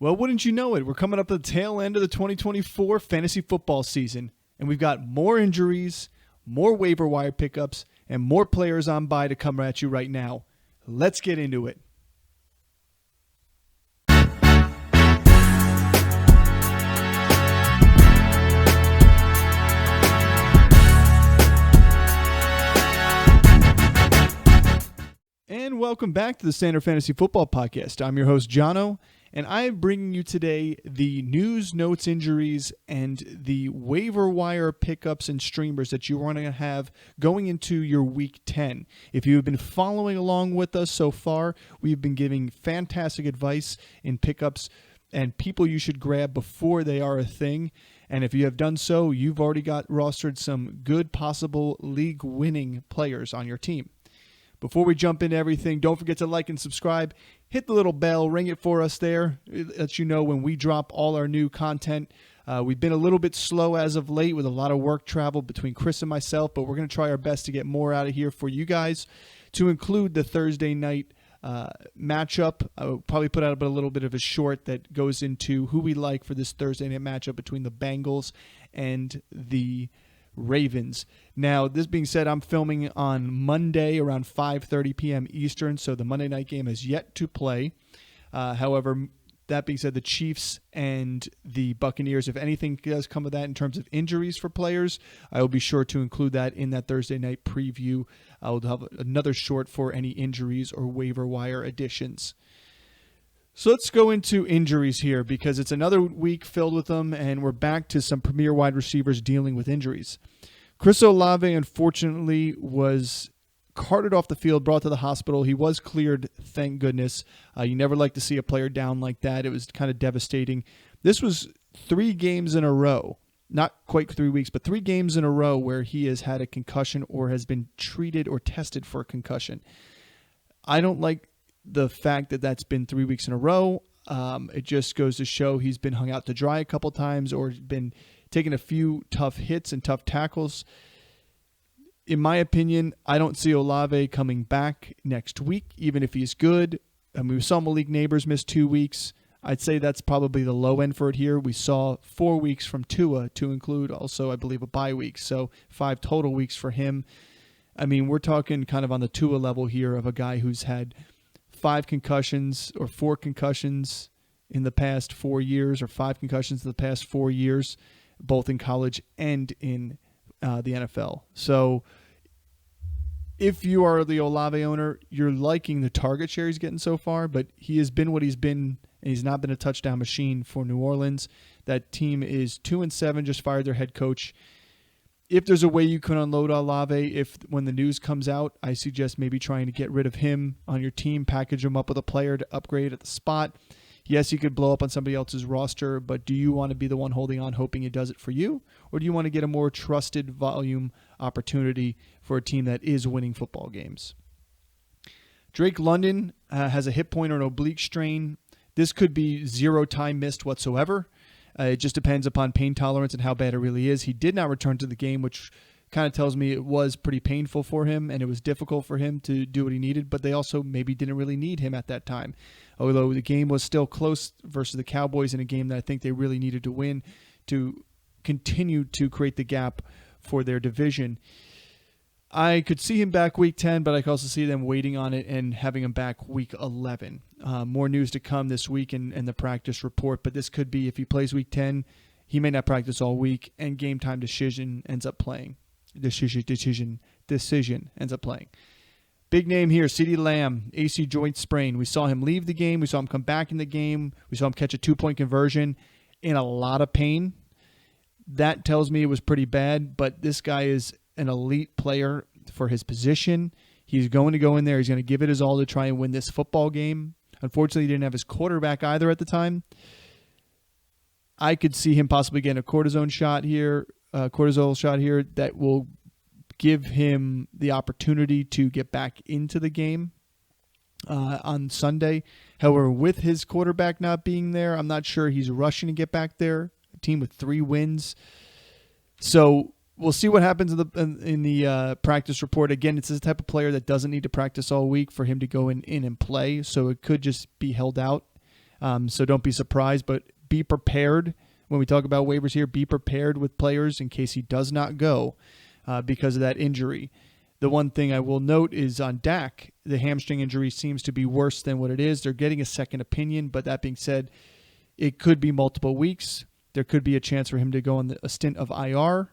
Well, wouldn't you know it? We're coming up to the tail end of the 2024 fantasy football season, and we've got more injuries, more waiver wire pickups, and more players on bye to come at you right now. Let's get into it. And welcome back to the Standard Fantasy Football Podcast. I'm your host, Jono, and I am bringing you today the news, notes, injuries, and the waiver wire pickups and streamers that you want to have going into your Week 10. If you have been following along with us so far, we've been giving fantastic advice in pickups and people you should grab before they are a thing. And if you have done so, you've already got rostered some good possible league-winning players on your team. Before we jump into everything, don't forget to like and subscribe. Hit the little bell, ring it for us there. It lets you know when we drop all our new content. We've been a little bit slow as of late with a lot of work travel between Chris and myself, but we're going to try our best to get more out of here for you guys, to include the Thursday night matchup. I'll probably put out a little bit of a short that goes into who we like for this Thursday night matchup between the Bengals and the Ravens. Now, this being said, I'm filming on Monday around 5:30 p.m. Eastern, so the Monday night game has yet to play. However, that being said, the Chiefs and the Buccaneers, if anything does come of that in terms of injuries for players, I will be sure to include that in that Thursday night preview. I will have another short for any injuries or waiver wire additions. So let's go into injuries here because it's another week filled with them, and we're back to some premier wide receivers dealing with injuries. Chris Olave, unfortunately, was carted off the field, brought to the hospital. He was cleared, thank goodness. You never like to see a player down like that. It was kind of devastating. This was 3 games in a row, not quite 3 weeks, but 3 games in a row where he has had a concussion or has been treated or tested for a concussion. I don't like the fact that that's been 3 weeks in a row. It just goes to show he's been hung out to dry a couple times or been taking a few tough hits and tough tackles. In my opinion, I don't see Olave coming back next week, even if he's good. I mean, we saw Malik Neighbors miss 2 weeks. I'd say that's probably the low end for it here. We saw 4 weeks from Tua, to include also, I believe, a bye week. So 5 total weeks for him. I mean, we're talking kind of on the Tua level here of a guy who's had 5 concussions or 4 concussions in the past 4 years, or 5 concussions in the past 4 years, both in college and in the NFL. So if you are the Olave owner, you're liking the target share he's getting so far, but he has been what he's been, and he's not been a touchdown machine for New Orleans. That team is 2-7, just fired their head coach. If there's a way you can unload Olave, when the news comes out, I suggest maybe trying to get rid of him on your team, package him up with a player to upgrade at the spot. Yes, you could blow up on somebody else's roster, but do you want to be the one holding on, hoping it does it for you? Or do you want to get a more trusted volume opportunity for a team that is winning football games? Drake London has a hip point or an oblique strain. This could be 0 time missed whatsoever. It just depends upon pain tolerance and how bad it really is. He did not return to the game, which kind of tells me it was pretty painful for him and it was difficult for him to do what he needed, but they also maybe didn't really need him at that time. Although the game was still close versus the Cowboys in a game that I think they really needed to win to continue to create the gap for their division. I could see him back week 10, but I could also see them waiting on it and having him back week 11. More news to come this week in the practice report, but this could be, if he plays week 10, he may not practice all week, and game time decision ends up playing. Decision ends up playing. Big name here, CeeDee Lamb, AC joint sprain. We saw him leave the game. We saw him come back in the game. We saw him catch a 2-point conversion in a lot of pain. That tells me it was pretty bad, but this guy is an elite player for his position. He's going to go in there. He's going to give it his all to try and win this football game. Unfortunately, he didn't have his quarterback either at the time. I could see him possibly getting a cortisol shot here that will give him the opportunity to get back into the game on Sunday. However, with his quarterback not being there, I'm not sure he's rushing to get back there. A team with 3 wins. So we'll see what happens in the practice report. Again, it's the type of player that doesn't need to practice all week for him to go in and play, so it could just be held out. So don't be surprised, but be prepared. When we talk about waivers here, be prepared with players in case he does not go because of that injury. The one thing I will note is on Dak, the hamstring injury seems to be worse than what it is. They're getting a second opinion, but that being said, it could be multiple weeks. There could be a chance for him to go on a stint of IR,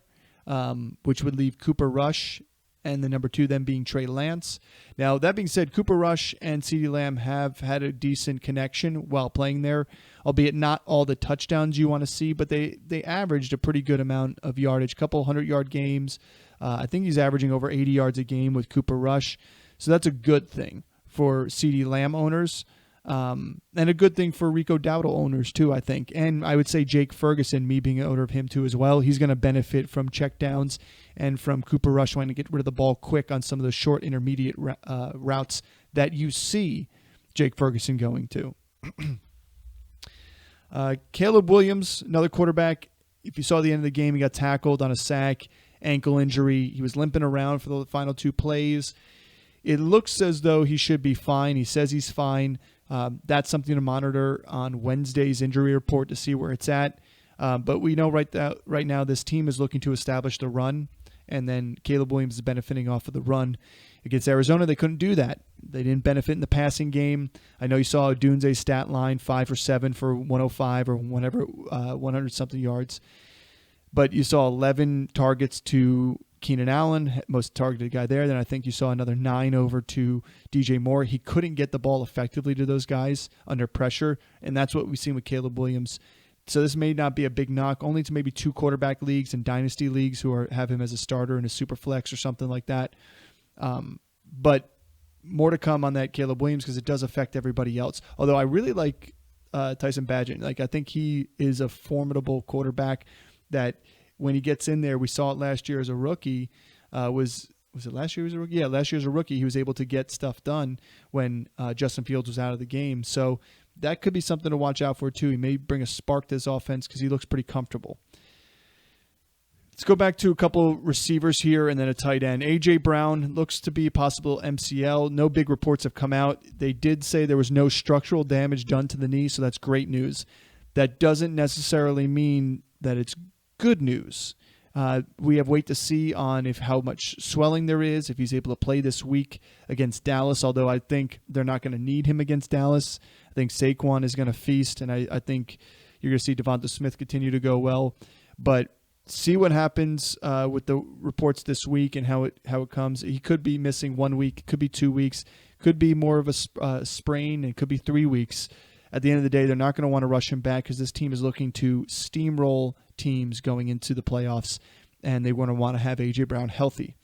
which would leave Cooper Rush and the number 2 then being Trey Lance. Now, that being said, Cooper Rush and CeeDee Lamb have had a decent connection while playing there, albeit not all the touchdowns you want to see, but they averaged a pretty good amount of yardage, couple 100-yard games. I think he's averaging over 80 yards a game with Cooper Rush. So that's a good thing for CeeDee Lamb owners. And a good thing for Rico Dowdle owners too, I think. And I would say Jake Ferguson, me being an owner of him too as well, he's going to benefit from checkdowns and from Cooper Rush wanting to get rid of the ball quick on some of the short intermediate routes that you see Jake Ferguson going to. Caleb Williams, another quarterback. If you saw the end of the game, he got tackled on a sack, ankle injury. He was limping around for the final 2 plays. It looks as though he should be fine. He says he's fine. That's something to monitor on Wednesday's injury report to see where it's at. But we know right now this team is looking to establish the run, and then Caleb Williams is benefiting off of the run. Against Arizona, they couldn't do that. They didn't benefit in the passing game. I know you saw Dunze's stat line, 5 for 7 for 105 or whatever, 100-something yards. But you saw 11 targets to Keenan Allen, most targeted guy there. Then I think you saw another 9 over to DJ Moore. He couldn't get the ball effectively to those guys under pressure, and that's what we've seen with Caleb Williams. So this may not be a big knock, only to maybe 2 quarterback leagues and dynasty leagues who have him as a starter in a super flex or something like that. But more to come on that Caleb Williams because it does affect everybody else. Although I really like Tyson Bagent. I think he is a formidable quarterback that when he gets in there, we saw it last year as a rookie. Was it last year as a rookie? Yeah, last year as a rookie, he was able to get stuff done when Justin Fields was out of the game. So that could be something to watch out for too. He may bring a spark to this offense because he looks pretty comfortable. Let's go back to a couple receivers here and then a tight end. A.J. Brown looks to be a possible MCL. No big reports have come out. They did say there was no structural damage done to the knee, so that's great news. That doesn't necessarily mean that it's good news. We have wait to see on how much swelling there is, if he's able to play this week against Dallas, although I think they're not going to need him against Dallas. I think Saquon is going to feast, and I think you're going to see Devonta Smith continue to go well. But see what happens with the reports this week and how it comes. He could be missing 1 week, could be 2 weeks, could be more of a sprain, and could be 3 weeks. At the end of the day, they're not going to want to rush him back because this team is looking to steamroll teams going into the playoffs, and they want to have A.J. Brown healthy.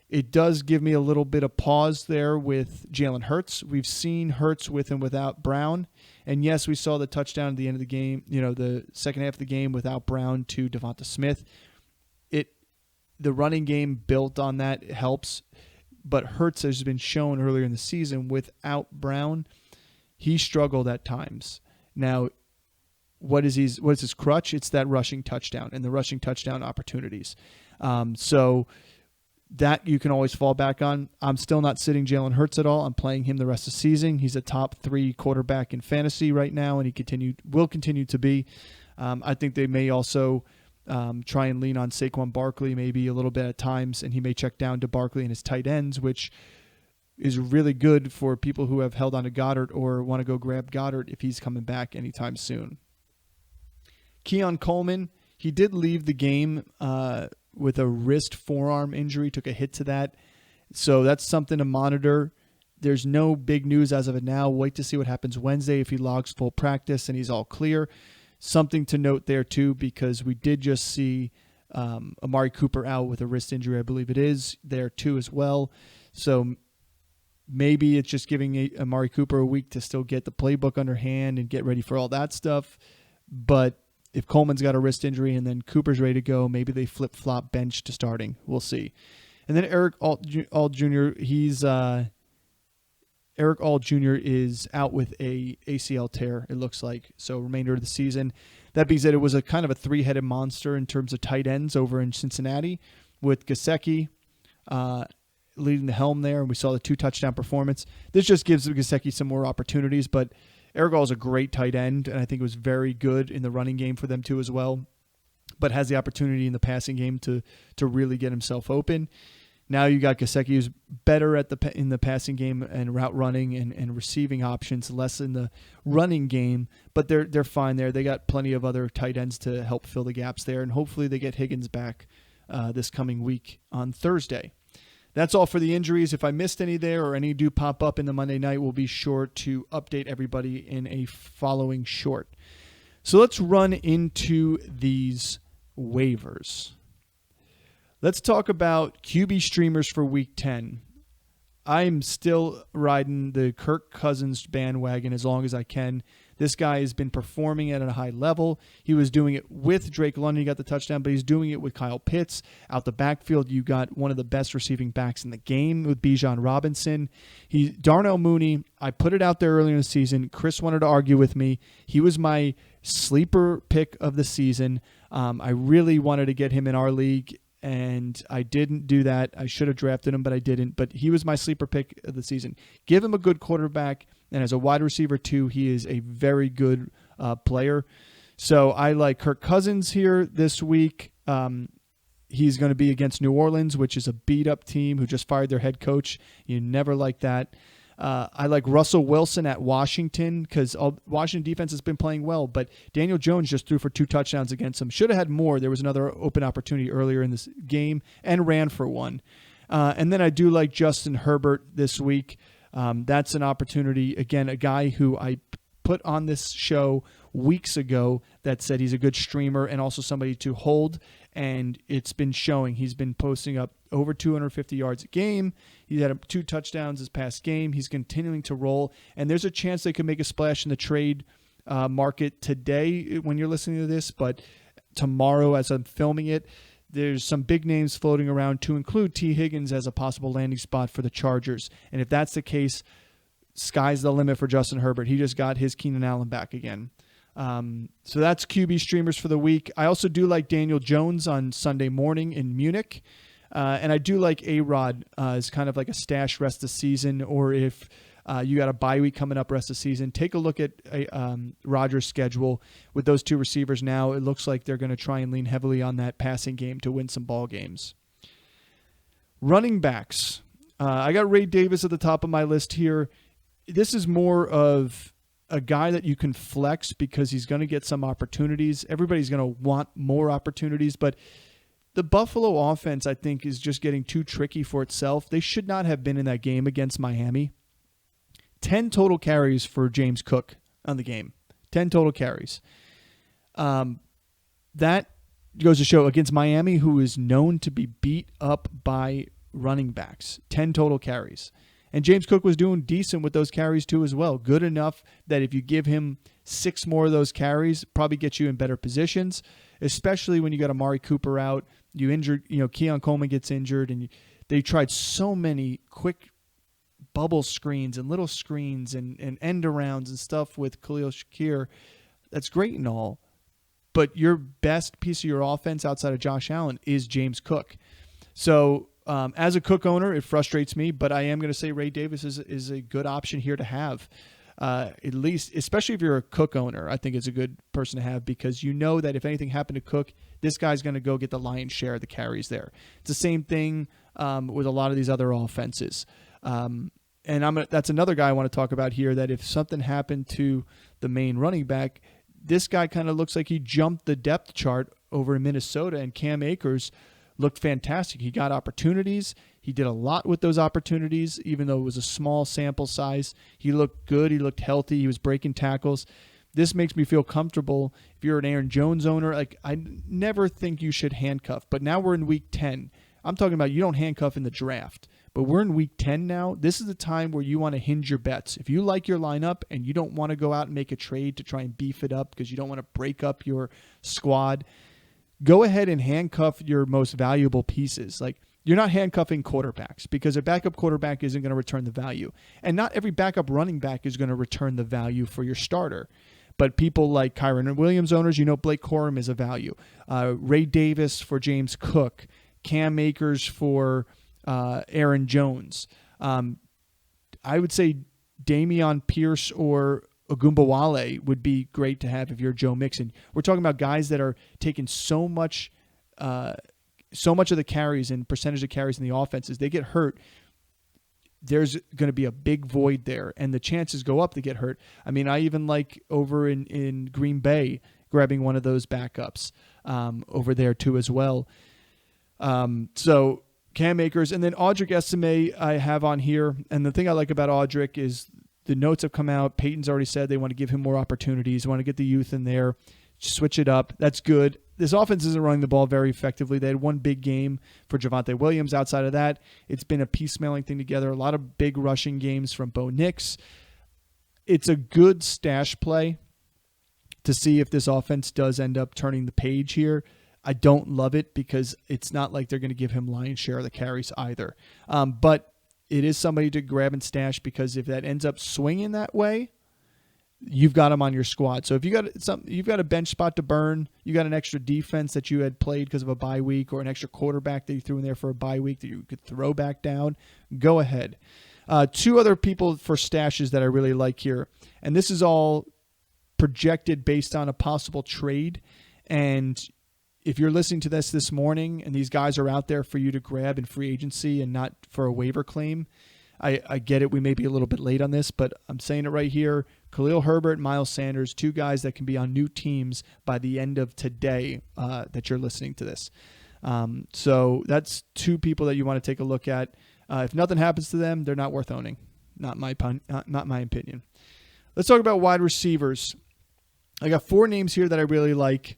It does give me a little bit of pause there with Jalen Hurts. We've seen Hurts with and without Brown. And yes, we saw the touchdown at the end of the game, the second half of the game without Brown to Devonta Smith. The running game built on that helps, but Hurts has been shown earlier in the season without Brown, he struggled at times. Now, what is his crutch? It's that rushing touchdown and the rushing touchdown opportunities. So that you can always fall back on. I'm still not sitting Jalen Hurts at all. I'm playing him the rest of the season. He's a top 3 quarterback in fantasy right now, and he will continue to be. I think they may also try and lean on Saquon Barkley maybe a little bit at times, and he may check down to Barkley and his tight ends, which is really good for people who have held on to Goddard or want to go grab Goddard if he's coming back anytime soon. Keon Coleman, he did leave the game with a wrist forearm injury, took a hit to that. So that's something to monitor. There's no big news as of it now. Wait to see what happens Wednesday if he logs full practice and he's all clear. Something to note there too, because we did just see Amari Cooper out with a wrist injury, I believe it is, there too as well. So maybe it's just giving Amari Cooper a week to still get the playbook under hand and get ready for all that stuff. But if Coleman's got a wrist injury and then Cooper's ready to go, maybe they flip-flop bench to starting. We'll see. And then Eric Alt Jr., Eric All Jr. is out with a ACL tear, it looks like, so remainder of the season. That being said, it was a kind of a 3-headed monster in terms of tight ends over in Cincinnati with Gesicki leading the helm there, and we saw the 2 touchdown performance. This just gives Gesicki some more opportunities, but Ergal is a great tight end, and I think it was very good in the running game for them too as well, but has the opportunity in the passing game to really get himself open. Now you got Gesicki, who's better in the passing game and route running and receiving options, less in the running game, but they're fine there. They got plenty of other tight ends to help fill the gaps there, and hopefully they get Higgins back this coming week on Thursday. That's all for the injuries. If I missed any there or any do pop up in the Monday night, we'll be sure to update everybody in a following short. So let's run into these waivers. Let's talk about QB streamers for Week 10. I'm still riding the Kirk Cousins bandwagon as long as I can. This guy has been performing at a high level. He was doing it with Drake London. He got the touchdown, but he's doing it with Kyle Pitts. Out the backfield, you got one of the best receiving backs in the game with Bijan Robinson. Darnell Mooney, I put it out there earlier in the season. Chris wanted to argue with me. He was my sleeper pick of the season. I really wanted to get him in our league, and I didn't do that. I should have drafted him, but I didn't. But he was my sleeper pick of the season. Give him a good quarterback, and as a wide receiver too, he is a very good player. So I like Kirk Cousins here this week. He's going to be against New Orleans, which is a beat-up team who just fired their head coach. You never like that. I like Russell Wilson at Washington because Washington defense has been playing well, but Daniel Jones just threw for 2 touchdowns against them. Should have had more. There was another open opportunity earlier in this game and ran for one. And then I do like Justin Herbert this week. That's an opportunity. Again, a guy who I put on this show weeks ago that said he's a good streamer and also somebody to hold, and it's been showing. He's been posting up over 250 yards a game. He had 2 touchdowns this past game. He's continuing to roll, and there's a chance they could make a splash in the trade market today when you're listening to this, but tomorrow as I'm filming it, there's some big names floating around to include T. Higgins as a possible landing spot for the Chargers, and if that's the case, sky's the limit for Justin Herbert. He just got his Keenan Allen back again. So that's QB streamers for the week. I also do like Daniel Jones on Sunday morning in Munich. And I do like A-Rod as kind of like a stash rest of season, or if you got a bye week coming up rest of season, take a look at Rodgers' schedule with those 2 receivers now. It looks like they're going to try and lean heavily on that passing game to win some ball games. Running backs. I got Ray Davis at the top of my list here. This is more of a guy that you can flex because he's going to get some opportunities. Everybody's going to want more opportunities, but the Buffalo offense, I think, is just getting too tricky for itself. They should not have been in that game against Miami. 10 total carries for James Cook on the game. 10 total carries. That goes to show against Miami, who is known to be beat up by running backs. 10 total carries. And James Cook was doing decent with those carries too as well. Good enough that if you give him 6 more of those carries, probably get you in better positions, especially when you got Amari Cooper out. You injured, Keon Coleman gets injured, and they tried so many quick bubble screens and little screens and end arounds and stuff with Khalil Shakir. That's great and all, but your best piece of your offense outside of Josh Allen is James Cook. So as a Cook owner, it frustrates me, but I am going to say Ray Davis is a good option here to have. At least, especially if you're a Cook owner, I think it's a good person to have because you know that if anything happened to Cook, this guy's going to go get the lion's share of the carries there. It's the same thing with a lot of these other offenses. And that's another guy I want to talk about here, that if something happened to the main running back, this guy kind of looks like he jumped the depth chart over in Minnesota, and Cam Akers looked fantastic. He got opportunities. He did a lot with those opportunities, even though it was a small sample size. He looked good. He looked healthy. He was breaking tackles. This makes me feel comfortable. If you're an Aaron Jones owner, I never think you should handcuff. But now we're in Week 10. I'm talking about you don't handcuff in the draft. But we're in Week 10 now. This is the time where you want to hinge your bets. If you like your lineup and you don't want to go out and make a trade to try and beef it up because you don't want to break up your squad, go ahead and handcuff your most valuable pieces. You're not handcuffing quarterbacks because a backup quarterback isn't going to return the value. And not every backup running back is going to return the value for your starter. But people like Kyron Williams owners, Blake Corum is a value. Ray Davis for James Cook. Cam Akers for Aaron Jones. I would say Dameon Pierce or Ogunbowale would be great to have if you're Joe Mixon. We're talking about guys that are taking so much of the carries and percentage of carries in the offenses. They get hurt, there's going to be a big void there, and the chances go up to get hurt. I mean, I even like over in Green Bay grabbing one of those backups over there too as well. So Cam Akers, and then Audric Estime I have on here. And the thing I like about Audric is the notes have come out. Peyton's already said they want to give him more opportunities, want to get the youth in there, switch it up. That's good. This offense isn't running the ball very effectively. They had one big game for Javonte Williams. Outside of that, it's been a piecemealing thing together. A lot of big rushing games from Bo Nix. It's a good stash play to see if this offense does end up turning the page here. I don't love it because it's not like they're going to give him lion's share of the carries either. But it is somebody to grab and stash, because if that ends up swinging that way, you've got him on your squad. So if you've got a bench spot to burn, you got an extra defense that you had played because of a bye week, or an extra quarterback that you threw in there for a bye week that you could throw back down, go ahead. Two other people for stashes that I really like here, and this is all projected based on a possible trade. And if you're listening to this morning and these guys are out there for you to grab in free agency and not for a waiver claim, I get it. We may be a little bit late on this, but I'm saying it right here. Khalil Herbert, Miles Sanders, two guys that can be on new teams by the end of today that you're listening to this. So that's two people that you want to take a look at. If nothing happens to them, they're not worth owning. Not my opinion. Let's talk about wide receivers. I got four names here that I really like.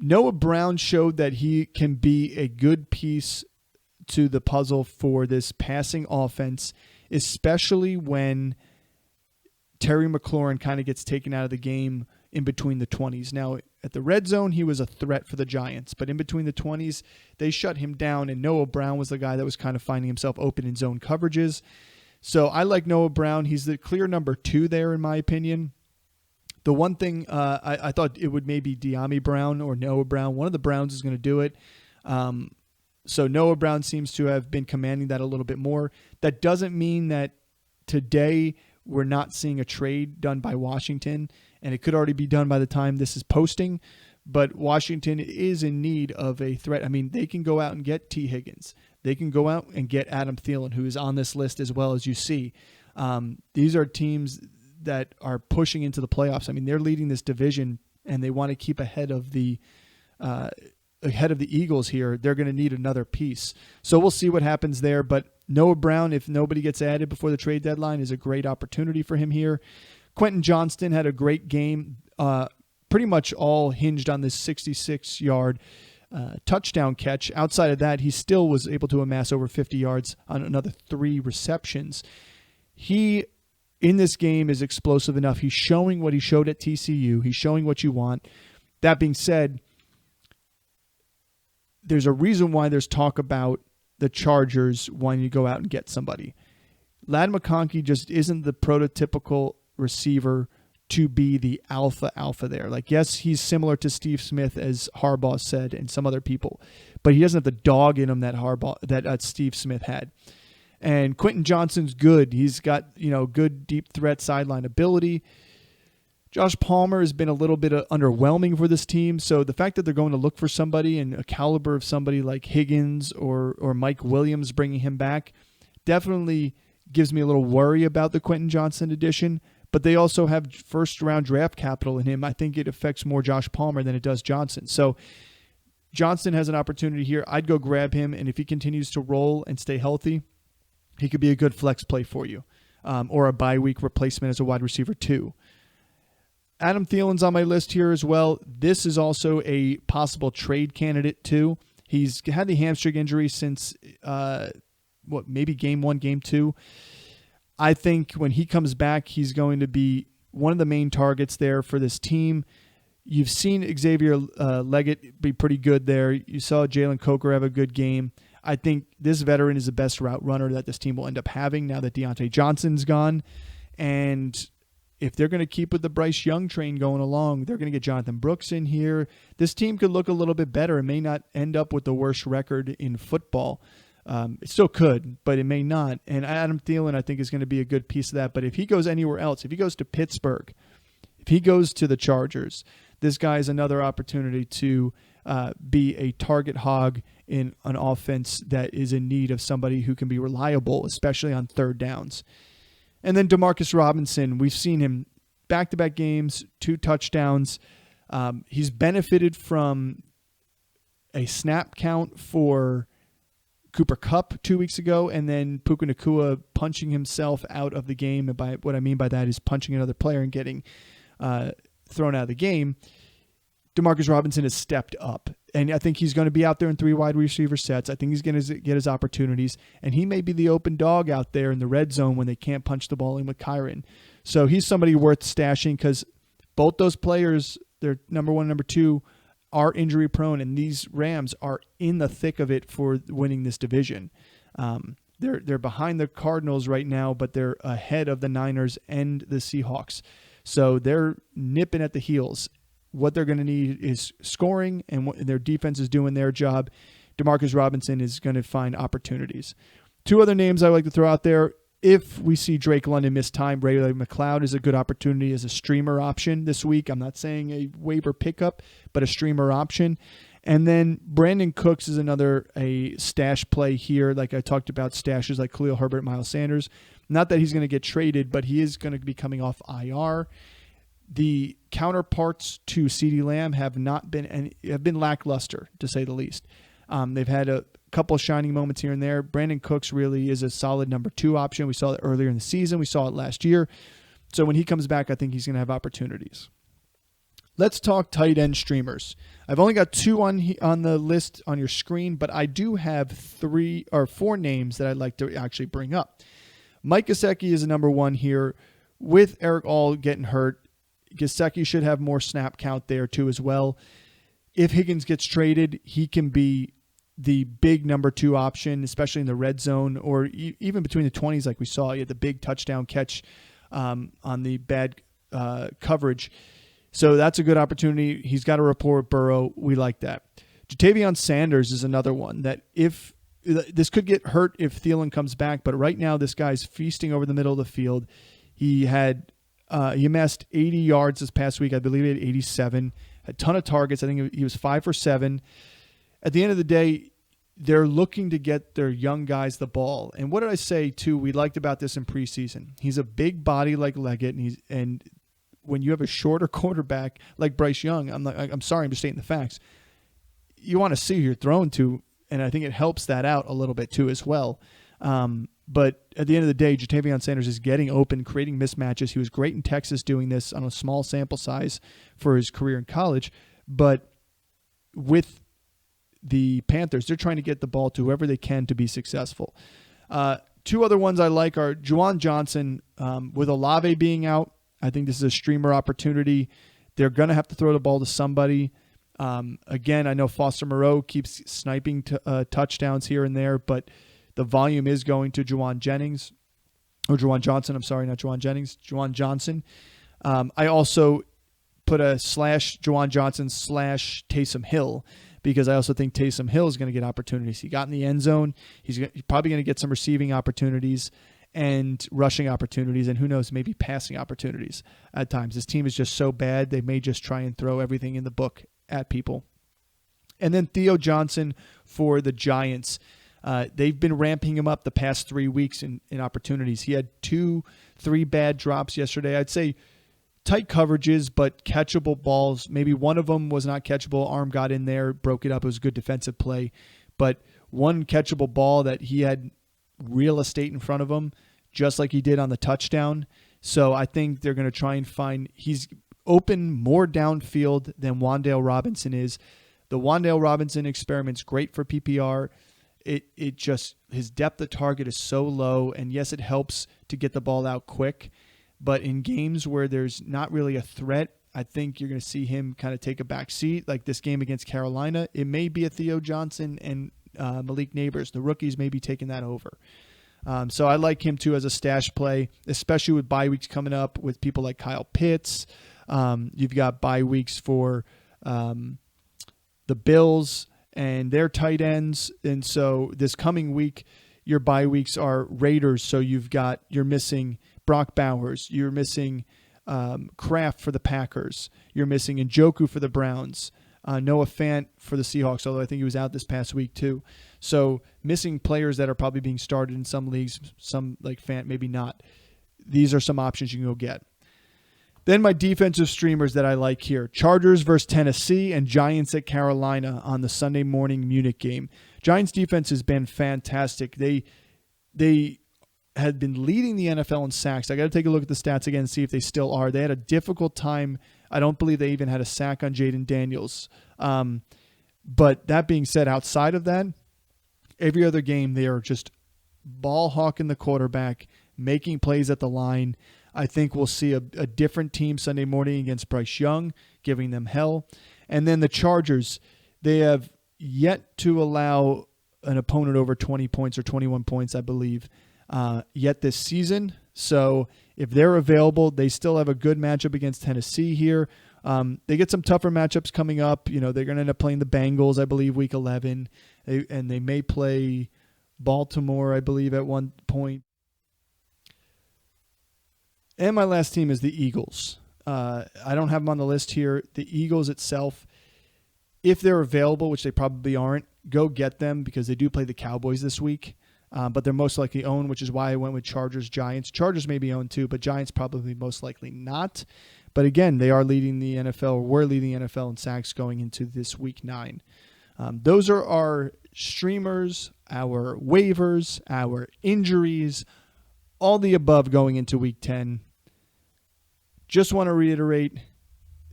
Noah Brown showed that he can be a good piece to the puzzle for this passing offense, especially when Terry McLaurin kind of gets taken out of the game in between the 20s. Now, at the red zone, he was a threat for the Giants, but in between the 20s, they shut him down, and Noah Brown was the guy that was kind of finding himself open in zone coverages. So I like Noah Brown. He's the clear number 2 there, in my opinion. The one thing I thought it would maybe De'Ami Brown or Noah Brown. One of the Browns is going to do it. So Noah Brown seems to have been commanding that a little bit more. That doesn't mean that today we're not seeing a trade done by Washington, and it could already be done by the time this is posting. But Washington is in need of a threat. I mean, they can go out and get T. Higgins. They can go out and get Adam Thielen, who is on this list as well, as you see. These are teams that are pushing into the playoffs. I mean, they're leading this division, and they want to keep ahead of the Eagles here. They're going to need another piece. So we'll see what happens there. But Noah Brown, if nobody gets added before the trade deadline, is a great opportunity for him here. Quentin Johnston had a great game, pretty much all hinged on this 66-yard touchdown catch. Outside of that, he still was able to amass over 50 yards on another 3 receptions. He, in this game, is explosive enough. He's showing what he showed at TCU. He's showing what you want. That being said, there's a reason why there's talk about the Chargers wanting to go out and get somebody. Ladd McConkey just isn't the prototypical receiver to be the alpha there. Like, yes, he's similar to Steve Smith, as Harbaugh said, and some other people, but he doesn't have the dog in him that Steve Smith had. And Quentin Johnston's good. He's got, good deep threat sideline ability. Josh Palmer has been a little bit underwhelming for this team. So the fact that they're going to look for somebody in a caliber of somebody like Higgins or Mike Williams, bringing him back, definitely gives me a little worry about the Quentin Johnston addition. But they also have first-round draft capital in him. I think it affects more Josh Palmer than it does Johnston. So Johnston has an opportunity here. I'd go grab him, and if he continues to roll and stay healthy, he could be a good flex play for you, or a bye-week replacement as a wide receiver too. Adam Thielen's on my list here as well. This is also a possible trade candidate too. He's had the hamstring injury since, maybe game 1, game 2. I think when he comes back, he's going to be one of the main targets there for this team. You've seen Xavier Leggett be pretty good there. You saw Jalen Coker have a good game. I think this veteran is the best route runner that this team will end up having now that Deontay Johnson's gone. And if they're going to keep with the Bryce Young train going along, they're going to get Jonathan Brooks in here. This team could look a little bit better and may not end up with the worst record in football. It still could, but it may not. And Adam Thielen, I think, is going to be a good piece of that. But if he goes anywhere else, if he goes to Pittsburgh, if he goes to the Chargers, this guy is another opportunity to be a target hog in an offense that is in need of somebody who can be reliable, especially on third downs. And then Demarcus Robinson, we've seen him back-to-back games, 2 touchdowns. He's benefited from a snap count for Cooper Kupp 2 weeks ago, and then Puka Nacua punching himself out of the game. And by what I mean by that is punching another player and getting thrown out of the game. Demarcus Robinson has stepped up, and I think he's going to be out there in 3 wide receiver sets. I think he's going to get his opportunities, and he may be the open dog out there in the red zone when they can't punch the ball in with Kyron. So he's somebody worth stashing because both those players, they're number 1 and number 2, are injury prone, and these Rams are in the thick of it for winning this division. They're behind the Cardinals right now, but they're ahead of the Niners and the Seahawks. So they're nipping at the heels. What they're going to need is scoring, and their defense is doing their job. Demarcus Robinson is going to find opportunities. 2 other names I like to throw out there. If we see Drake London miss time, Ray McLeod is a good opportunity as a streamer option this week. I'm not saying a waiver pickup, but a streamer option. And then Brandon Cooks is a stash play here. Like I talked about stashes like Khalil Herbert, Miles Sanders. Not that he's going to get traded, but he is going to be coming off IR. The counterparts to CeeDee Lamb have been lackluster, to say the least. They've had a couple of shining moments here and there. Brandon Cooks really is a solid number 2 option. We saw it earlier in the season. We saw it last year. So when he comes back, I think he's going to have opportunities. Let's talk tight end streamers. I've only got 2 on the list on your screen, but I do have 3 or 4 names that I'd like to actually bring up. Mike Gesicki is a number 1 here. With Eric All getting hurt, Gesicki should have more snap count there too as well. If Higgins gets traded, he can be the big number 2 option, especially in the red zone or even between the 20s like we saw. He had the big touchdown catch on the bad coverage. So that's a good opportunity. He's got a rapport with Burrow. We like that. Jatavion Sanders is another one that if this could get hurt if Thielen comes back, but right now this guy's feasting over the middle of the field. He amassed 80 yards this past week. I believe he had 87. A ton of targets. I think he was 5 for 7. At the end of the day, they're looking to get their young guys the ball. And what did I say, too, we liked about this in preseason? He's a big body like Leggett, and when you have a shorter quarterback like Bryce Young, I'm sorry, I'm just stating the facts. You want to see who you're thrown to, and I think it helps that out a little bit, too, as well. But at the end of the day, Jatavion Sanders is getting open, creating mismatches. He was great in Texas doing this on a small sample size for his career in college. But with the Panthers, they're trying to get the ball to whoever they can to be successful. 2 other ones I like are Juwan Johnson. With Olave being out, I think this is a streamer opportunity. They're going to have to throw the ball to somebody. Again, I know Foster Moreau keeps sniping touchdowns here and there, but the volume is going to Juwan Johnson. I'm sorry, not Juwan Jennings. Juwan Johnson. I also put a / Juwan Johnson / Taysom Hill because I also think Taysom Hill is going to get opportunities. He got in the end zone. He's probably going to get some receiving opportunities and rushing opportunities, and who knows, maybe passing opportunities at times. This team is just so bad, they may just try and throw everything in the book at people. And then Theo Johnson for the Giants. They've been ramping him up the past 3 weeks in opportunities. He had 2-3 bad drops yesterday. I'd say tight coverages, but catchable balls. Maybe one of them was not catchable. Arm got in there, broke it up. It was a good defensive play. But one catchable ball that he had real estate in front of him, just like he did on the touchdown. So I think they're going to try and find – he's open more downfield than Wan'Dale Robinson is. The Wan'Dale Robinson experiment's great for PPR. It just, his depth of target is so low, and yes, it helps to get the ball out quick, but in games where there's not really a threat, I think you're going to see him kind of take a back seat. Like this game against Carolina, it may be a Theo Johnson and Malik Neighbors. The rookies may be taking that over. So I like him too as a stash play, especially with bye weeks coming up with people like Kyle Pitts. You've got bye weeks for the Bills and they're tight ends. And so this coming week, your bye weeks are Raiders. So you're missing Brock Bowers. You're missing Kraft for the Packers. You're missing Njoku for the Browns. Noah Fant for the Seahawks, although I think he was out this past week too. So missing players that are probably being started in some leagues, some like Fant, maybe not. These are some options you can go get. Then my defensive streamers that I like here. Chargers versus Tennessee and Giants at Carolina on the Sunday morning Munich game. Giants defense has been fantastic. They had been leading the NFL in sacks. I got to take a look at the stats again and see if they still are. They had a difficult time. I don't believe they even had a sack on Jaden Daniels. But that being said, outside of that, every other game they are just ball hawking the quarterback, making plays at the line. I think we'll see a different team Sunday morning against Bryce Young, giving them hell. And then the Chargers, they have yet to allow an opponent over 20 points or 21 points, I believe, yet this season. So if they're available, they still have a good matchup against Tennessee here. They get some tougher matchups coming up. You know, they're going to end up playing the Bengals, I believe, week 11. And they may play Baltimore, I believe, at one point. And my last team is the Eagles. I don't have them on the list here. The Eagles itself, if they're available, which they probably aren't, go get them because they do play the Cowboys this week. But they're most likely owned, which is why I went with Chargers, Giants. Chargers may be owned too, but Giants probably most likely not. But again, they are leading the NFL, or were leading the NFL in sacks going into this week 9. Those are our streamers, our waivers, our injuries, all the above going into week 10. Just want to reiterate,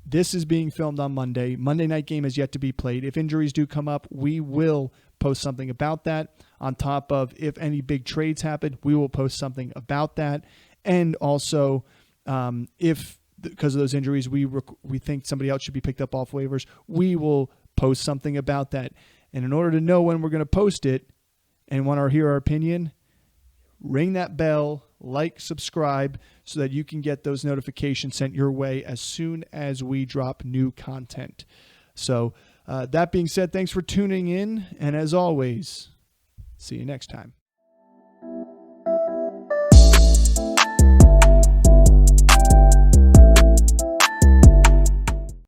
this is being filmed on Monday. Monday night game is yet to be played. If injuries do come up, we will post something about that. On top of if any big trades happen, we will post something about that. And also, if because of those injuries, we think somebody else should be picked up off waivers, we will post something about that. And in order to know when we're going to post it and want to hear our opinion, ring that bell, like, subscribe, so that you can get those notifications sent your way as soon as we drop new content. So that being said, thanks for tuning in. And as always, see you next time.